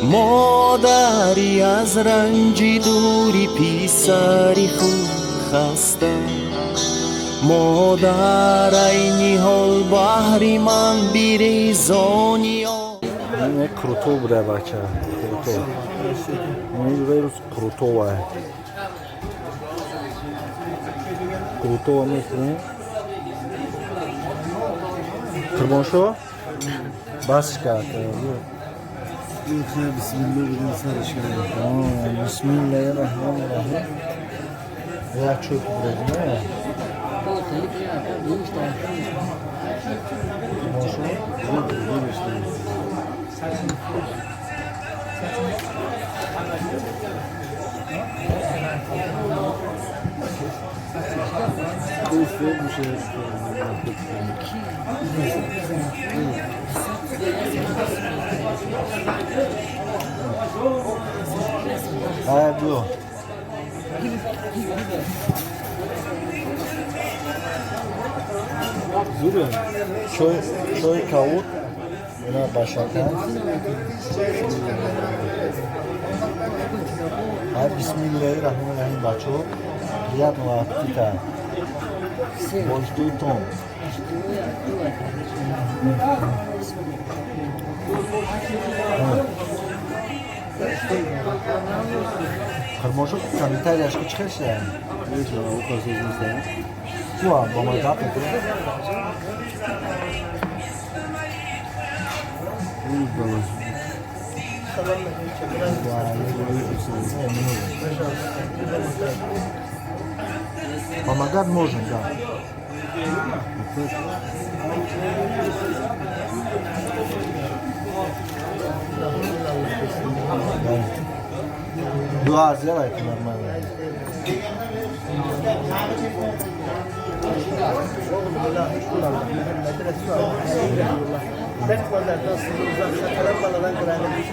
مادری از رنجی دوری پیسری خوب خسته مادر اینی حال بحری من بیریزانی Ne kruto bude bacha. Kruto. Ne virus kruto var. Kruto var mı? Kırboşo. Başka. Bismillahirrahmanirrahim. Bismillahirrahmanirrahim. Ya çok burada ne? Ha bu. Zure. Şoy kavut. Buna başlakan. Ha Bismillahirrahmanirrahim bacho. Riyad vakti ta. Boştu ton. Kırmoşu saniter yaşkı çıkırsa yani. Evet ya, o kadar sözümüz de. Bu an bana da peki. Помогать можно, да. Dua сделайте нормально. Dertmanlardan sınır uzaksa karambalardan kıranemiş.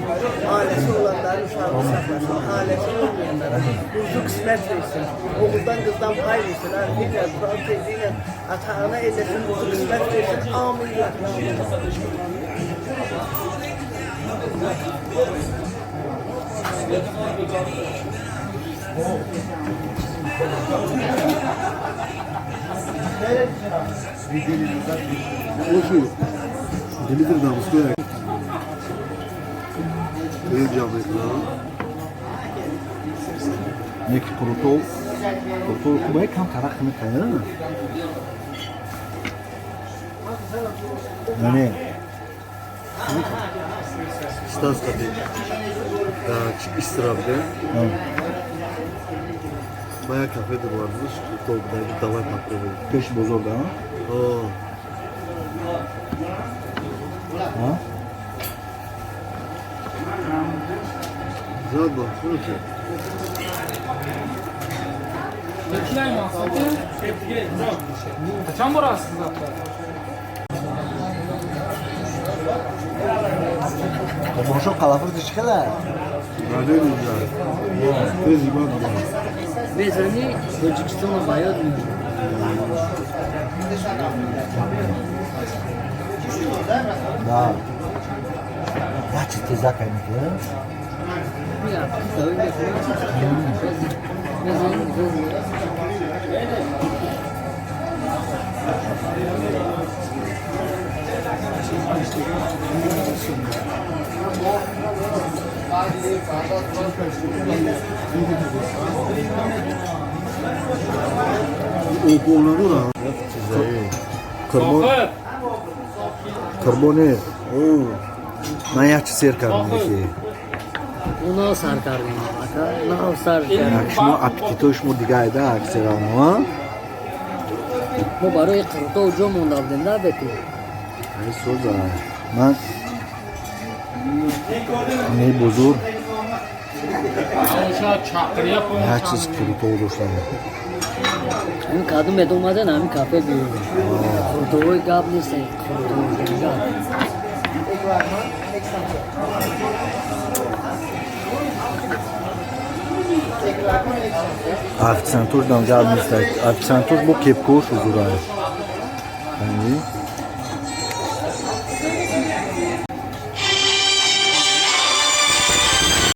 Ailesi olanların uşağını saklasın. Ailesi olmayanlara ruzu kısmet versin. Oğuldan kızdan pay versin. Arifeyle, Kur'an teyzeyle ata-ana eylesin. Ruzu kısmet versin. Amin. Oşu. Delidir namuslu ya. Ne cevaplar? Ne ki kruto. Kruto kubaya kam tarak mı kaynar mı? Ne? Stas tabi. Daha istirabde. Bayağı kafedir varmış. Tolga'da bir davar patladı. Beş bozuldu ama. Oo. Ha? Güzel bak. Şunu ki. Kaçan burası zaten? Kırmoşu kalafır çıkala. Ne güzel. Tez iman. Vezani Gürcistan'a bayağı büyük. Da. Ya çıktı zaten ne? Ya, öyle. Vezani O konuları da. Karbone. Oo. Nayaç serkan ki. Uno sarkar beni. Uno sarkar. Akşama apetitoş mu digayda akserano. Bu baroyu kırıta ucu mu aldın da beti? Ay soza. Man. Ne bozur? Aşağı çakır yapın. Nayaçız kruto olursa. Hem kadın bedolmadan hem kafe büyüyor. Kırıta kaplı sen. Kırıta Akcentur dam gelmişler. Akcentur bu kepkoş uzurayı. Yani